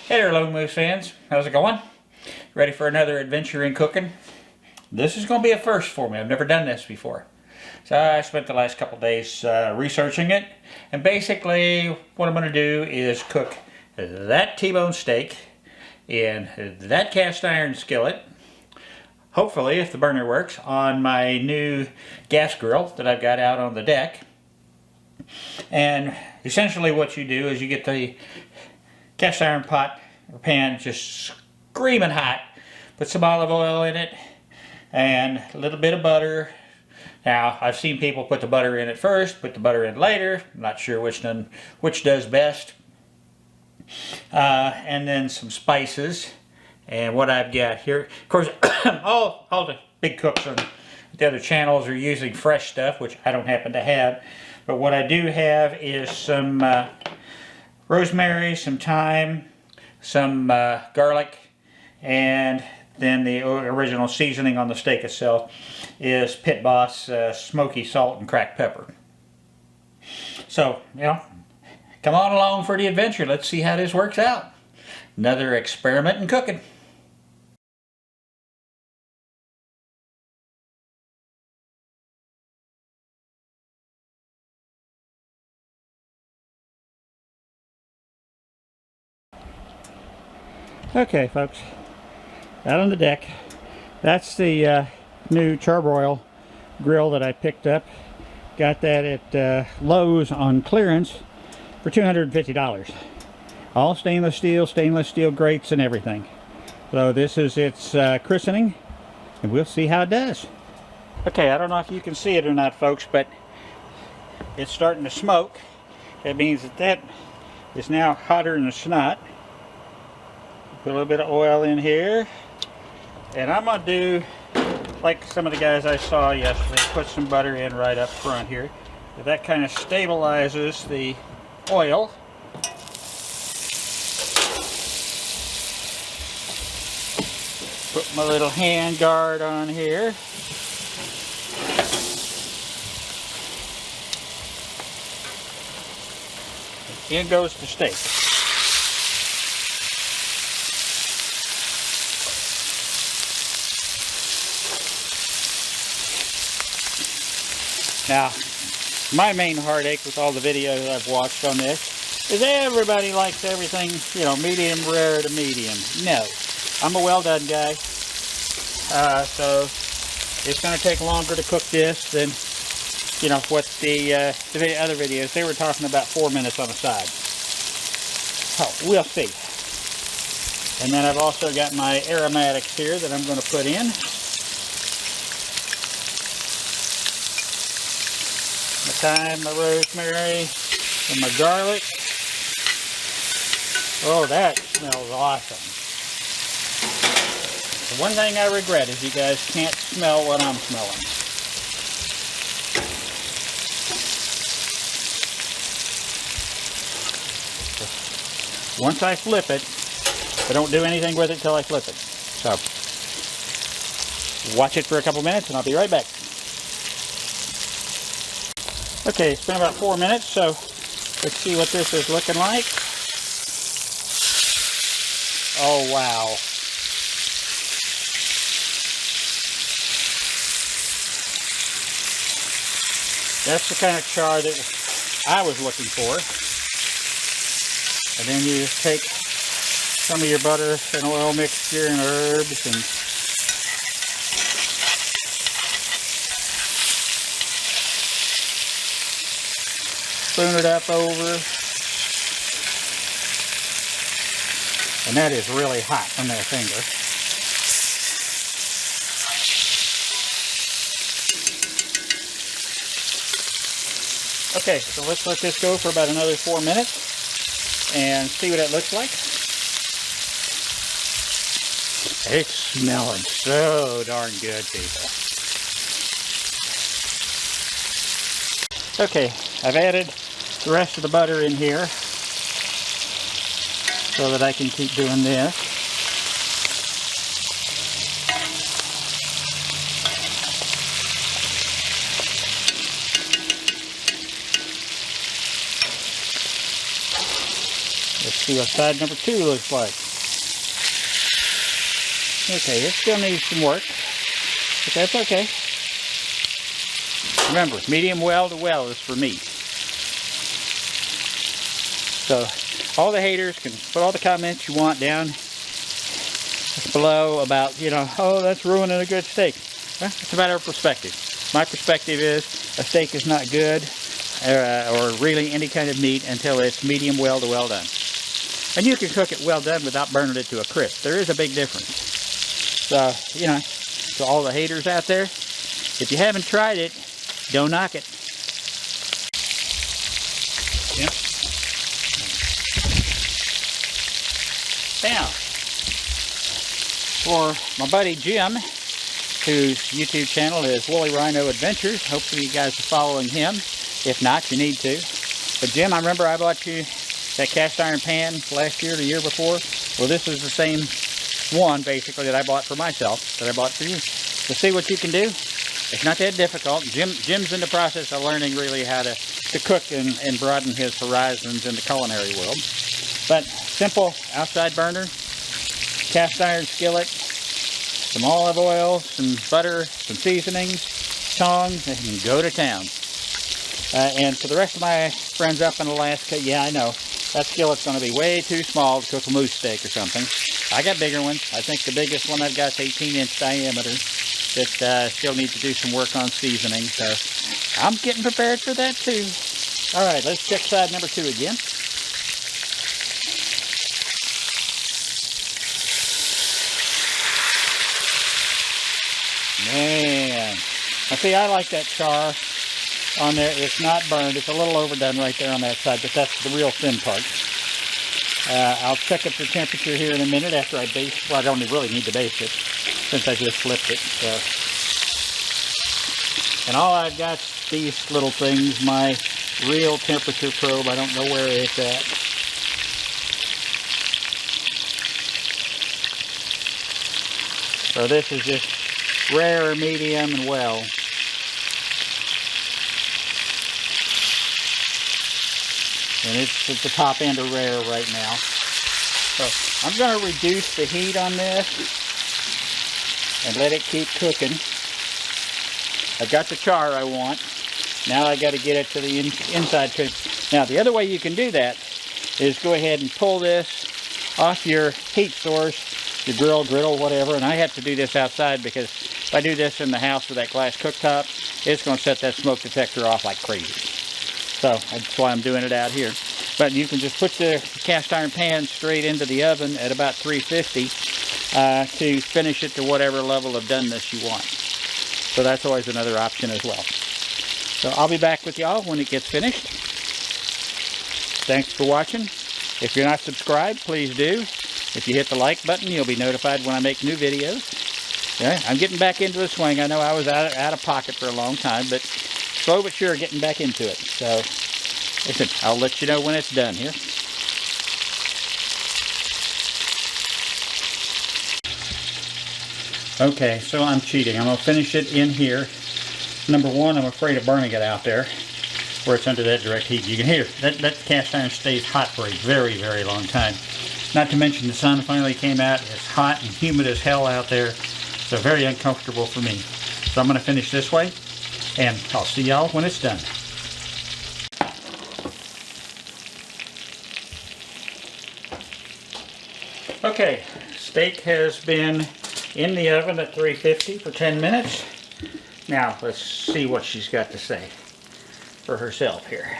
Hey there, Lone Moose fans. How's it going? Ready for another adventure in cooking? This is going to be a first for me. I've never done this before. So I spent the last couple days researching it. And basically what I'm going to do is cook that T-bone steak in that cast iron skillet. Hopefully, if the burner works, on my new gas grill that I've got out on the deck. And essentially what you do is you get the cast iron pot or pan just screaming hot. Put some olive oil in it and a little bit of butter. Now, I've seen people put the butter in it first, put the butter in later. I'm not sure which does best. And then some spices. And what I've got here, of course, all the big cooks on the other channels are using fresh stuff, which I don't happen to have. But what I do have is some rosemary, some thyme, some garlic, and then the original seasoning on the steak itself is Pit Boss smoky salt and cracked pepper. So, you know, come on along for the adventure. Let's see how this works out. Another experiment in cooking. Okay, folks, out on the deck, that's the new charbroil grill that I picked up. Got that at Lowe's on clearance for $250. All stainless steel grates and everything. So this is its christening, and we'll see how it does. Okay, I don't know if you can see it or not, folks, but it's starting to smoke. That means that is now hotter than the snot. Put a little bit of oil in here, and I'm going to do like some of the guys I saw yesterday, put some butter in right up front here. That kind of stabilizes the oil. Put my little hand guard on here. In goes the steak. Now, my main heartache with all the videos I've watched on this is everybody likes everything, you know, medium rare to medium. No, I'm a well done guy, so it's going to take longer to cook this than, you know, what the other videos. They were talking about 4 minutes on the side. Oh, we'll see. And then I've also got my aromatics here that I'm going to put in. My thyme, my rosemary, and my garlic. Oh, that smells awesome. The one thing I regret is you guys can't smell what I'm smelling. Once I flip it, I don't do anything with it till I flip it. So, watch it for a couple minutes and I'll be right back. Okay, it's been about 4 minutes, so let's see what this is looking like. Oh, wow. That's the kind of char that I was looking for. And then you take some of your butter and oil mixture and herbs and spoon it up over, and that is really hot on that finger. Okay, so let's let this go for about another 4 minutes and see what it looks like. It's smelling so darn good, people. Okay, I've added the rest of the butter in here so that I can keep doing this. See what side number 2 looks like. Okay, it still needs some work, but that's okay. Remember, medium well to well is for me. So, all the haters can put all the comments you want down below about, you know, oh, that's ruining a good steak. Well, it's a matter of perspective. My perspective is a steak is not good or really any kind of meat until it's medium well to well done. And you can cook it well done without burning it to a crisp. There is a big difference. So, you know, to all the haters out there, if you haven't tried it, don't knock it. Yep. Now, for my buddy Jim, whose YouTube channel is Woolly Rhino Adventures, hopefully you guys are following him. If not, you need to. But Jim, I remember I bought you that cast iron pan last year or the year before. Well, this is the same one, basically, that I bought for myself, that I bought for you. To see what you can do. It's not that difficult. Jim's in the process of learning really how to cook and broaden his horizons in the culinary world. But simple outside burner, cast iron skillet, some olive oil, some butter, some seasonings, tongs, and go to town. And for the rest of my friends up in Alaska, yeah, I know, that skillet's going to be way too small to cook a moose steak or something. I got bigger ones. I think the biggest one I've got is 18-inch diameter that still needs to do some work on seasoning. So I'm getting prepared for that too. All right, let's check side number 2 again. Man, now see, I like that char on there. It's not burned. It's a little overdone right there on that side, but that's the real thin part. I'll check it for temperature here in a minute after I baste. Well, I don't really need to baste it since I just flipped it. So. And all I've got is these little things, my real temperature probe. I don't know where it's at. So this is just rare, medium, and well. And it's at the top end of rare right now. So I'm going to reduce the heat on this and let it keep cooking. I've got the char I want. Now I got to get it to the inside cook. Now the other way you can do that is go ahead and pull this off your heat source, your griddle, whatever. And I have to do this outside because if I do this in the house with that glass cooktop, it's going to set that smoke detector off like crazy. So that's why I'm doing it out here. But you can just put the cast iron pan straight into the oven at about 350 to finish it to whatever level of doneness you want. So that's always another option as well. So I'll be back with y'all when it gets finished. Thanks for watching. If you're not subscribed, please do. If you hit the like button, you'll be notified when I make new videos. Yeah, I'm getting back into the swing. I know I was out of pocket for a long time, but slow but sure getting back into it. So, listen, I'll let you know when it's done here. Okay, so I'm cheating. I'm going to finish it in here. Number one, I'm afraid of burning it out there where it's under that direct heat. You can hear that cast iron stays hot for a very, very long time. Not to mention the sun finally came out. It's hot and humid as hell out there. So very uncomfortable for me. So I'm going to finish this way. And I'll see y'all when it's done. Okay, steak has been in the oven at 350 for 10 minutes. Now let's see what she's got to say for herself here.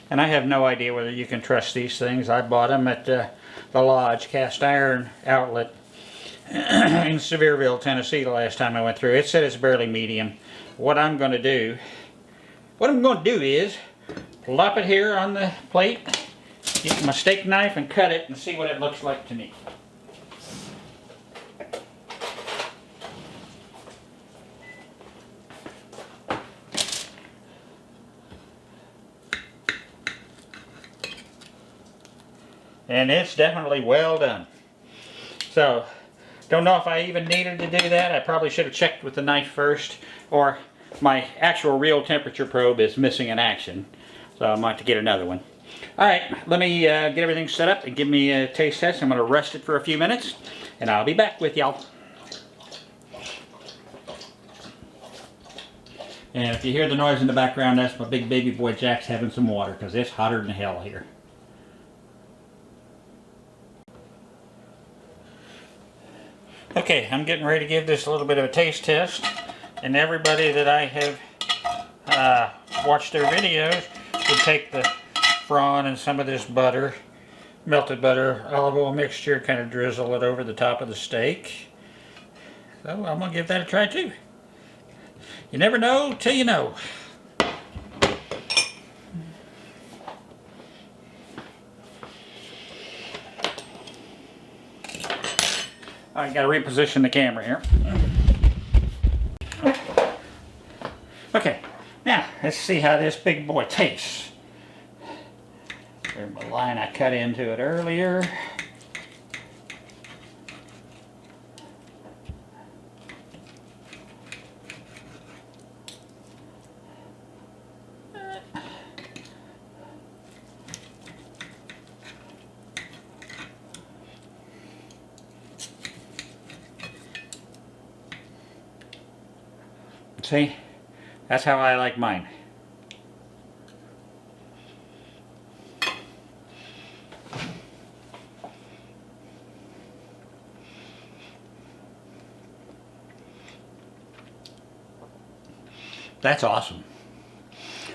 And I have no idea whether you can trust these things. I bought them at the Lodge Cast Iron Outlet in Sevierville, Tennessee the last time I went through. It said it's barely medium. What I'm going to do is plop it here on the plate get my steak knife and cut it and see what it looks like to me. And it's definitely well done. So, don't know if I even needed to do that. I probably should have checked with the knife first, or my actual real temperature probe is missing in action. So I might have to get another one. Alright, let me get everything set up and give me a taste test. I'm going to rest it for a few minutes, and I'll be back with y'all. And if you hear the noise in the background, that's my big baby boy Jack's having some water, because it's hotter than hell here. Okay, I'm getting ready to give this a little bit of a taste test, and everybody that I have watched their videos would take the prawn and some of this butter, melted butter, olive oil mixture, kind of drizzle it over the top of the steak. So I'm going to give that a try too. You never know till you know. I got to reposition the camera here. Okay, now let's see how this big boy tastes. There's my line I cut into it earlier. See, that's how I like mine. That's awesome.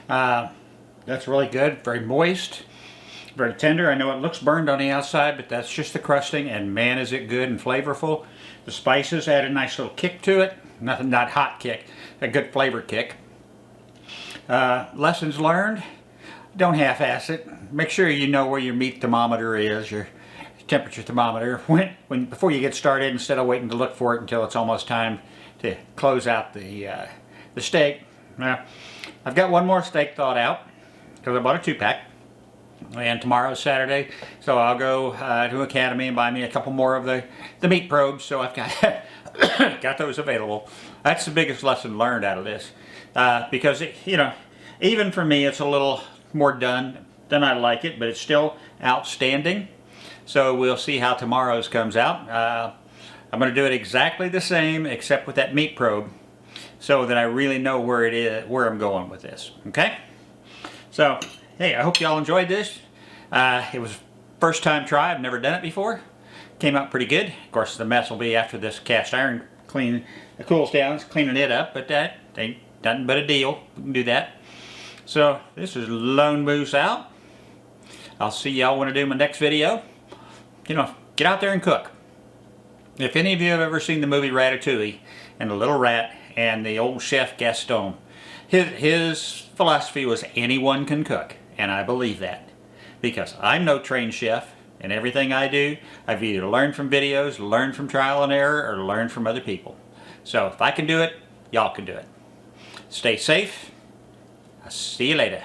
That's really good, very moist, very tender. I know it looks burned on the outside, but that's just the crusting, and man is it good and flavorful. The spices add a nice little kick to it. Nothing, not hot kick, a good flavor kick. Lessons learned, don't half-ass it. Make sure you know where your meat thermometer is, your temperature thermometer, before you get started, instead of waiting to look for it until it's almost time to close out the steak. Now, I've got one more steak thawed out, because I bought a 2-pack. And tomorrow's Saturday, so I'll go to Academy and buy me a couple more of the meat probes, so I've got got those available. That's the biggest lesson learned out of this, because you know, even for me, it's a little more done than I like it, but it's still outstanding. So we'll see how tomorrow's comes out. I'm going to do it exactly the same, except with that meat probe, so that I really know where it is, where I'm going with this. Okay, so. Hey, I hope y'all enjoyed this. It was first time try. I've never done it before. Came out pretty good. Of course, the mess will be after this cast iron cools down. It's cleaning it up, but that ain't nothing but a deal. We can do that. So this is Lone Moose out. I'll see y'all when I do my next video. You know, get out there and cook. If any of you have ever seen the movie Ratatouille and the little rat and the old chef Gaston, his philosophy was anyone can cook. And I believe that, because I'm no trained chef, and everything I do, I've either learned from videos, learned from trial and error, or learned from other people. So if I can do it, y'all can do it. Stay safe. I'll see you later.